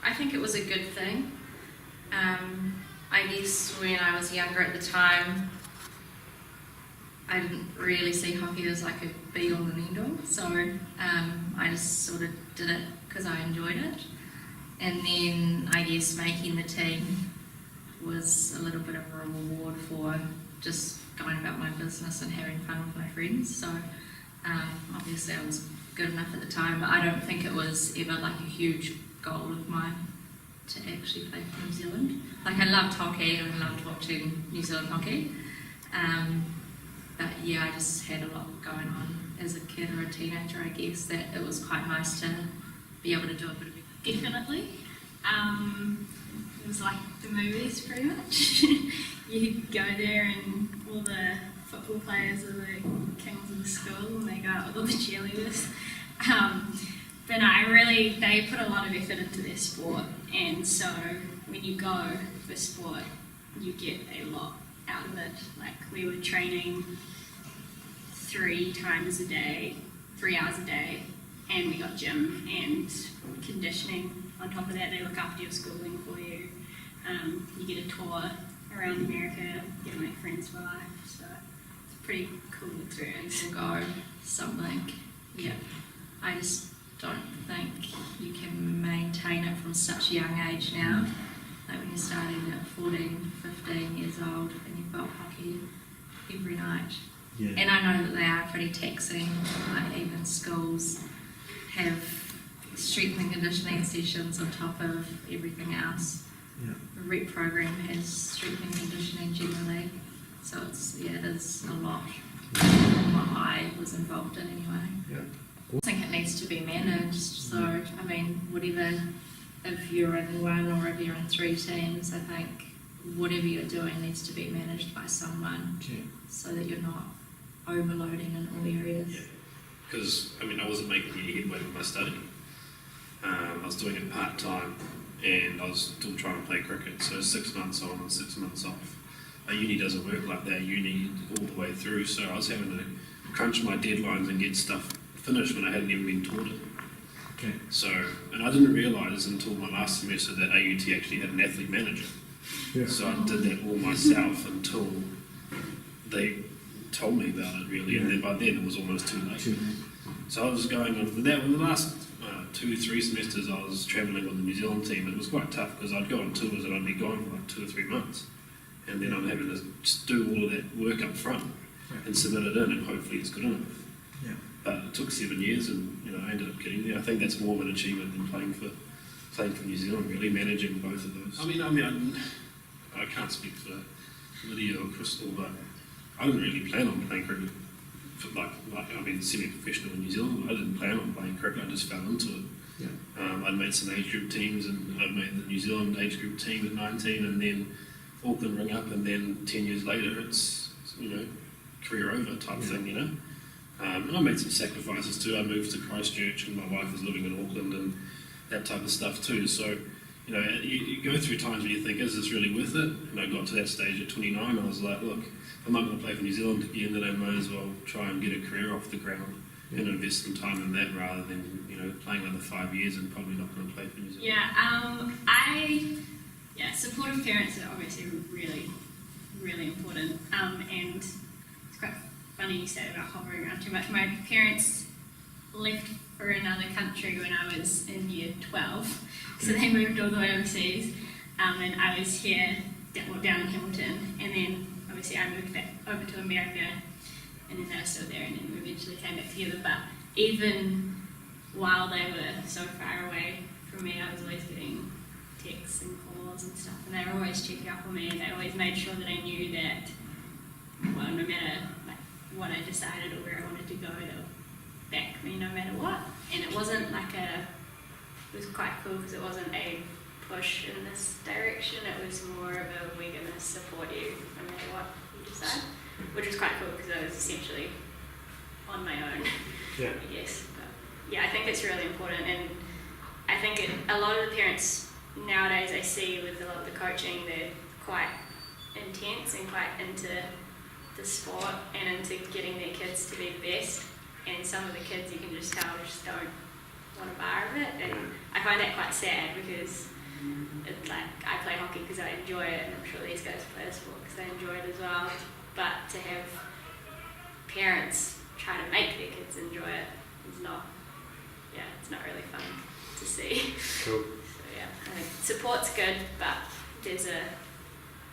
I think it was a good thing. I guess when I was younger at the time, I didn't really see hockey as like a be all and end all, so I just sort of did it because I enjoyed it. And then I guess making the team was a little bit of a reward for just going about my business and having fun with my friends. So obviously I was good enough at the time, but I don't think it was ever like a huge goal of mine to actually play for New Zealand. Like I loved hockey and I loved watching New Zealand hockey. But yeah, I just had a lot going on as a kid or a teenager, I guess, that it was quite nice to be able to do a bit of it. Definitely. It was like the movies pretty much. You go there and all the football players are the kings of the school and they go out with all the cheerleaders. But no, they put a lot of effort into their sport, and so when you go for sport, you get a lot out of it. Like we were training 3 times a day, 3 hours a day, and we got gym and conditioning. On top of that, they look after your schooling for you. You get a tour around America, get to make friends for life. So it's a pretty cool experience. Go something. Yeah, I just don't think you can maintain it from such a young age now. Like when you're starting at 14, 15 years old and you've got hockey every night. Yeah. And I know that they are pretty taxing. Like even schools have strength and conditioning sessions on top of everything else. Yeah. The rep program has strength and conditioning generally. So it is a lot from what I was involved in anyway. Yeah. I think it needs to be managed, so I mean, whatever, if you're in 1 or if you're in 3 teams, I think whatever you're doing needs to be managed by someone, so that you're not overloading in all areas. Yeah, because I mean, I wasn't making any headway with my study. I was doing it part-time and I was still trying to play cricket, so 6 months on and 6 months off. Uni doesn't work like that, uni all the way through, so I was having to crunch my deadlines and get stuff finished when I hadn't even been taught it. Okay. So, and I didn't realise until my last semester that AUT actually had an athlete manager. Yeah. So I did that all myself until they told me about it really, and then by then it was almost too late. So I was going on for that. In the last 2-3 semesters I was travelling with the New Zealand team, and it was quite tough because I'd go on tours and I'd be gone for like 2 or 3 months. And then I'm having to just do all of that work up front and submit it in, and hopefully it's good enough. Yeah. But it took 7 years, and I ended up getting there. I think that's more of an achievement than playing for New Zealand, really managing both of those. I can't speak for Lydia or Krystal, but I didn't really plan on playing cricket. Semi-professional in New Zealand. I didn't plan on playing cricket. I just fell into it. Yeah. I'd made some age group teams, and I'd made the New Zealand age group team at 19, and then Auckland ring up, and then 10 years later it's career over type thing, and I made some sacrifices too. I moved to Christchurch and my wife was living in Auckland and that type of stuff too. So you go through times where you think, is this really worth it? And I got to that stage at 29. I was like, look, I'm not going to play for New Zealand again, then I might as well try and get a career off the ground and invest some time in that rather than playing another 5 years and probably not going to play for New Zealand. Supportive parents are obviously really, really important. And it's quite funny you say about hovering around too much. My parents left for another country when I was in year 12, so they moved all the way overseas, and I was here down in Hamilton, and then obviously I moved back over to America, and then they were still there, and then we eventually came back together. But even while they were so far away from me, I was always getting texts and calls and stuff, and they were always checking up on me, and they always made sure that I knew that, well, no matter what I decided or where I wanted to go, they would back me no matter what. And it wasn't it was quite cool because it wasn't a push in this direction, it was more of a, we're going to support you no matter what you decide, which was quite cool because I was essentially on my own, I guess. But yeah, I think it's really important, and I think a lot of the parents nowadays I see with a lot of the coaching, they're quite intense and quite into the sport and into getting their kids to be the best, and some of the kids you can just tell just don't want a bar of it, and I find that quite sad because it's like I play hockey because I enjoy it, and I'm sure these guys play the sport because they enjoy it as well. But to have parents trying to make their kids enjoy it is not, it's not really fun to see. Cool. So yeah, I think support's good, but there's a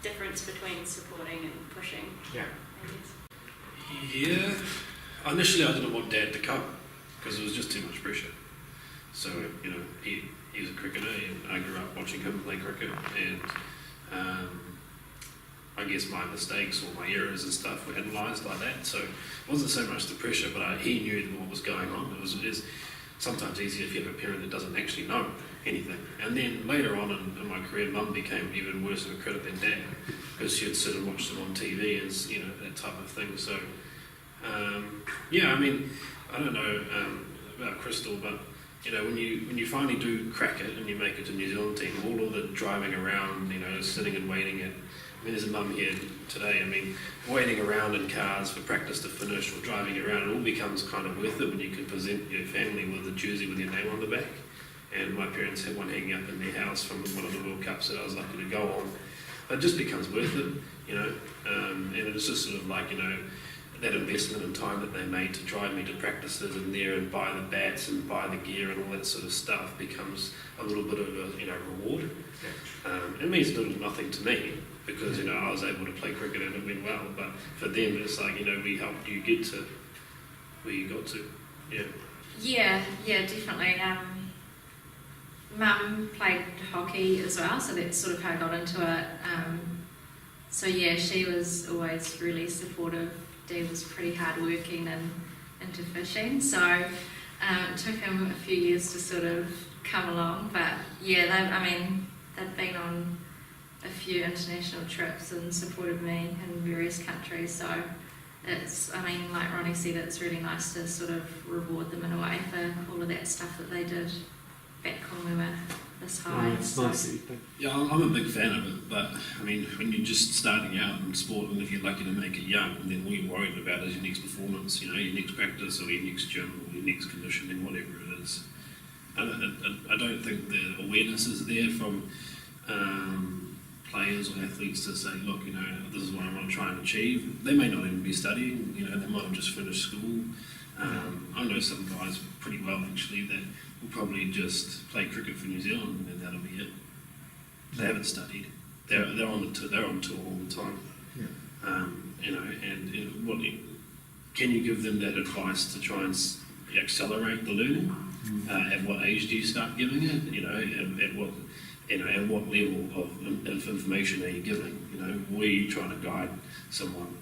difference between supporting and pushing. Yeah. I guess. Yeah. Initially, I didn't want Dad to come because it was just too much pressure. So, you know, he was a cricketer, and I grew up watching him play cricket, and I guess my mistakes or my errors and stuff were analysed like that. So it wasn't so much the pressure, but he knew what was going on. It is sometimes easier if you have a parent that doesn't actually know anything. And then later on in my career, Mum became even worse of a critic than Dad because she'd sit and watch them on TV as, you know, that type of thing. So, I mean, I don't know about Krystal, but you know, when you finally do crack it and you make it to the New Zealand team, all of the driving around, you know, sitting and waiting I mean, there's a mum here today, I mean, waiting around in cars for practice to finish or driving around, it all becomes kind of worth it when you can present your family with a jersey with your name on the back. And my parents had one hanging up in their house from one of the World Cups that I was lucky to go on. But it just becomes worth it, you know, and it's just sort of like, you know, that investment in time that they made to drive me to practices and there and buy the bats and buy the gear and all that sort of stuff becomes a little bit of a, you know, reward. It means little to nothing to me because, you know, I was able to play cricket and it went well, but for them it's like, you know, we helped you get to where you got to. Yeah, definitely. Mum played hockey as well, so that's sort of how I got into it. So yeah, she was always really supportive. Dad was pretty hardworking and into fishing, so it took him a few years to sort of come along. But yeah, they'd been on a few international trips and supported me in various countries. So it's, I mean, like Ronnie said, it's really nice to sort of reward them in a way for all of that stuff that they did back when we were this high. It's nice that you think. Yeah, I'm a big fan of it, but I mean, when you're just starting out in sport and if you're lucky to make it young, then all you're worried about is your next performance, you know, your next practice or your next gym or your next conditioning, whatever it is. I don't think the awareness is there from players or athletes to say, look, you know, this is what I want to try and achieve. They may not even be studying, you know, they might have just finished school. I know some guys pretty well actually that will probably just play cricket for New Zealand and that'll be it. They haven't studied. They're on tour all the time. Yeah. You know, and what can you give them that advice to try and accelerate the learning? At what age do you start giving it? You know, at what level of information are you giving? You know, where are you trying to guide someone?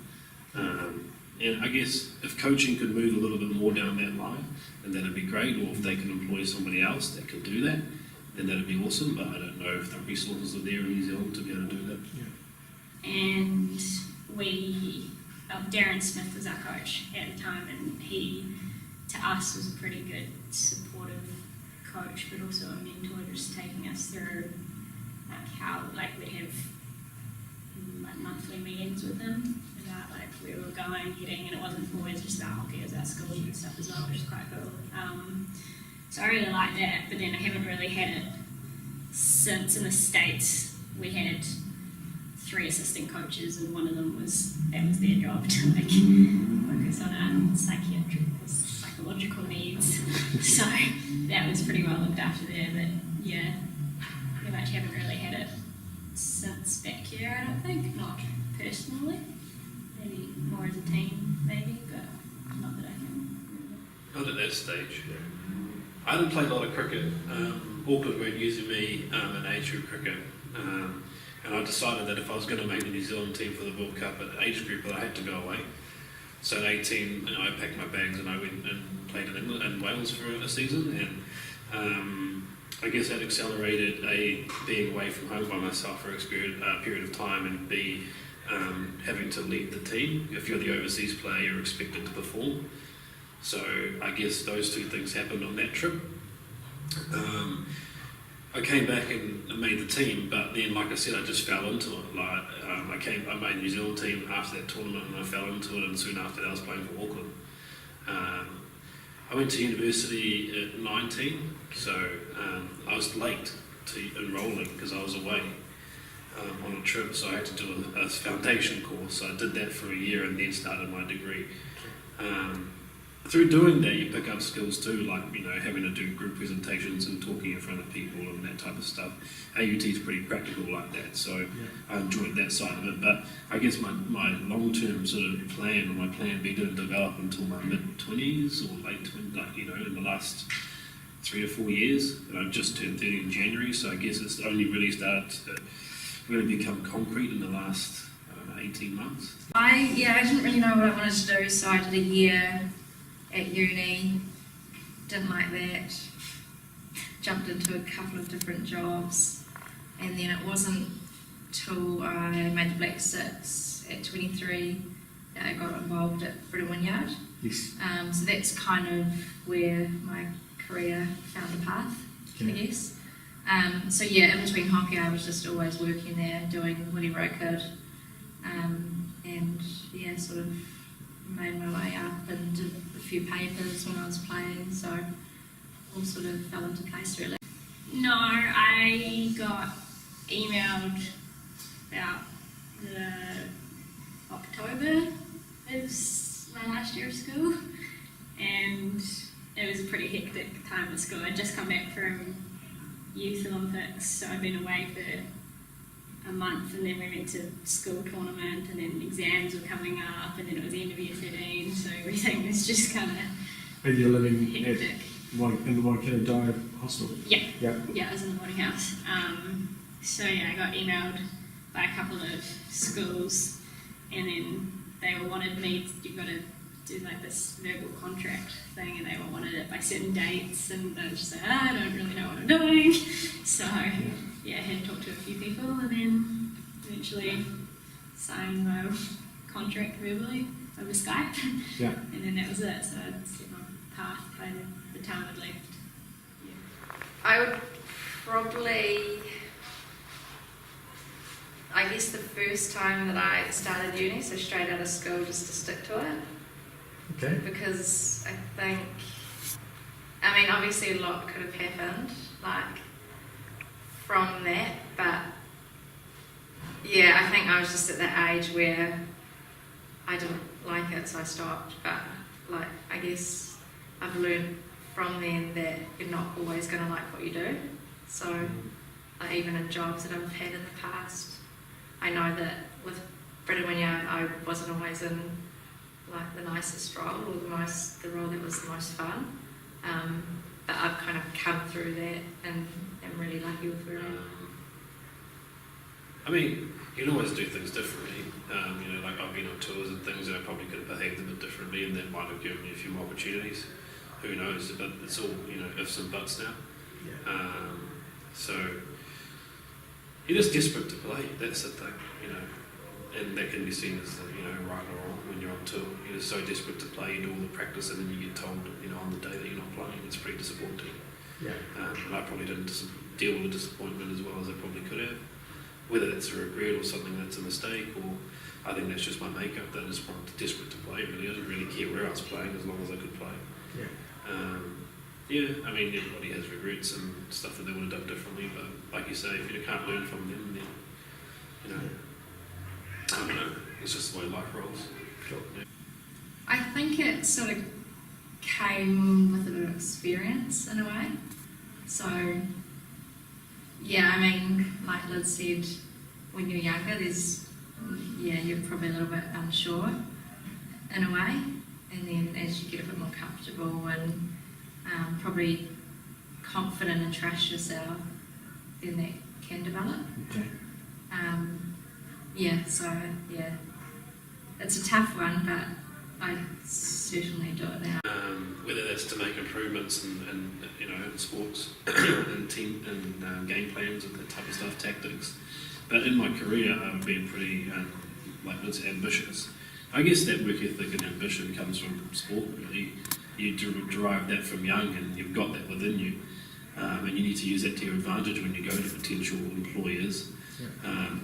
And I guess if coaching could move a little bit more down that line, then that'd be great. Or if they can employ somebody else that can do that, then that'd be awesome. But I don't know if the resources are there in New Zealand to be able to do that. Yeah. And Darren Smith was our coach at the time, and he, to us, was a pretty good supportive coach, but also a mentor, just taking us through we'd have monthly meetings with him about where we were going, heading, and it wasn't always just about hockey, it was our schools and stuff as well, which is quite cool. So I really liked that, but then I haven't really had it since. In the States we had 3 assistant coaches, and one of them was their job to focus on our psychological needs. So that was pretty well looked after there, but yeah, pretty much haven't really had it since back here, I don't think. Not personally, maybe more as a team, maybe, but not that I can remember. Not at that stage. I didn't play a lot of cricket. Auckland weren't using me in age group cricket, and I decided that if I was going to make the New Zealand team for the World Cup at age group, that I had to go away. So at 18, I packed my bags and I went and played in England and Wales for a season, and I guess that accelerated A, being away from home by myself for a period of time, and B, having to lead the team. If you're the overseas player, you're expected to perform. So I guess those 2 things happened on that trip. I came back and made the team, but then, like I said, I just fell into it. I made the New Zealand team after that tournament, and I fell into it, and soon after that I was playing for Auckland. I went to university at 19, so I was late to enrolling because I was away on a trip, so I had to do a foundation course. So I did that for a year and then started my degree. Through doing that, you pick up skills too, like, you know, having to do group presentations and talking in front of people and that type of stuff. AUT is pretty practical like that, so I enjoyed that side of it. But I guess my long-term sort of plan, or my plan B, didn't develop until my mid-20s or late 20s, like, you know, in the last 3 or 4 years. And I've just turned 30 in January, so I guess it's only really started to really become concrete in the last, I don't know, 18 months. I didn't really know what I wanted to do, so I did a year at uni, didn't like that, jumped into a couple of different jobs, and then it wasn't till I made the Black Six at 23 that I got involved at Britain Wynyard. Yes. So that's kind of where my career found a path, I guess. So yeah, in between hockey I was just always working there, doing whatever I could, and yeah, sort of made my way up and did a few papers when I was playing, so all sort of fell into place really. No, I got emailed about the October of my last year of school, and it was a pretty hectic time at school. I'd just come back from Youth Olympics, so I'd been away for a month, and then we went to school tournament, and then exams were coming up, and then it was end of year 13, so everything was just kind of And you're living hectic. in the Waikato Dive Hostel? Yeah. Yeah. Yeah, I was in the boarding house. So yeah, I got emailed by a couple of schools, and then they all wanted me, you've got to do like this verbal contract thing, and they all wanted it by certain dates, and I was just like, I don't really know what I'm doing. So yeah, I had to talk to a few people, and then eventually signed my contract verbally over Skype. Yeah. And then that was it. So I'd set my path by the town I'd left. Yeah. I would probably, I guess the first time that I started uni, so straight out of school, just to stick to it. Okay. Because I think, I mean, obviously a lot could have happened, like, from that, but yeah, I think I was just at that age where I didn't like it, so I stopped. But like, I guess I've learned from then that you're not always going to like what you do. So like, even in jobs that I've had in the past, I know that with Britain Wynyard I wasn't always in like the nicest role or the role that was the most fun. But I've kind of come through that and am really lucky with where I am. I mean, you can always do things differently. You know, like I've been on tours and things that I probably could have behaved a bit differently, and that might have given me a few more opportunities. Who knows? But it's all, you know, ifs and buts now. Yeah. So you're just desperate to play. That's the thing, you know, and that can be seen as, you know, right or wrong when you're on tour. You're just so desperate to play, you do all the practice, and then you get told, you know, on the day that you're not playing. It's pretty disappointing. Yeah. And I probably didn't deal with the disappointment as well as I probably could have. Whether that's a regret or something that's a mistake, or I think that's just my makeup, that I just wanted desperate to play, really. I didn't really care where I was playing as long as I could play. Yeah. Yeah, I mean, everybody has regrets and stuff that they would have done differently, but like you say, if you can't learn from them, then, you know, I don't know, it's just the way life rolls. Sure. Yeah. I think it sort of came with a bit of experience in a way. So, yeah, I mean, like Liz said, when you're younger, you're probably a little bit unsure in a way. And then as you get a bit more comfortable and probably confident and trust yourself, then that can develop. Okay. It's a tough one, but I certainly do it now. Whether that's to make improvements in you know, in sports, and team and game plans and that type of stuff, tactics. But in my career, I've been pretty ambitious. I guess that work ethic and ambition comes from sport, really. You derive that from young, and you've got that within you. And you need to use that to your advantage when you go to potential employers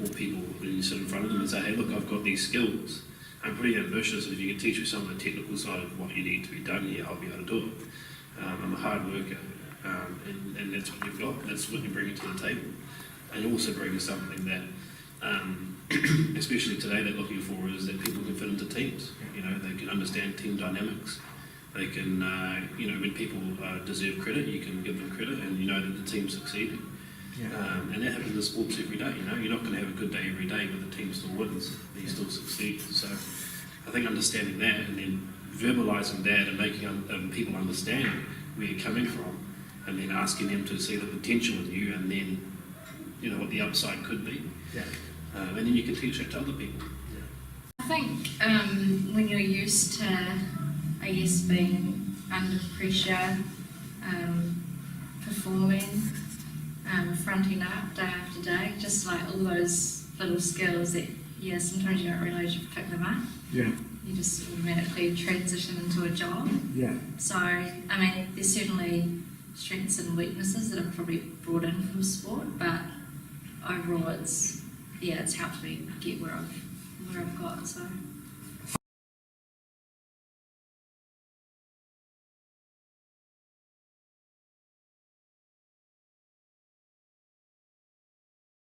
or people, and you sit in front of them and say, hey, look, I've got these skills. I'm pretty ambitious, and if you can teach me some of the technical side of what you need to be done here, I'll be able to do it. I'm a hard worker. and that's what you've got. That's what you're bringing to the table, and you also bring something that, especially today, they're looking for is that people can fit into teams. You know, they can understand team dynamics. They can, when people deserve credit, you can give them credit, and you know that the team's succeeding. And that happens in sports every day. You know, you're not going to have a good day every day, but the team still wins. You still succeed. So, I think understanding that and then verbalising that and making people understand where you're coming from, and then asking them to see the potential in you, and then what the upside could be. And then you can teach that to other people. I think when you're used to, I guess, being under pressure, performing, fronting up day after day, just like all those little skills that, sometimes you don't realise you've picked them up. Yeah. You just automatically transition into a job. Yeah. So, I mean, there's certainly strengths and weaknesses that I've probably brought in from sport, but overall it's helped me get where I've got, so.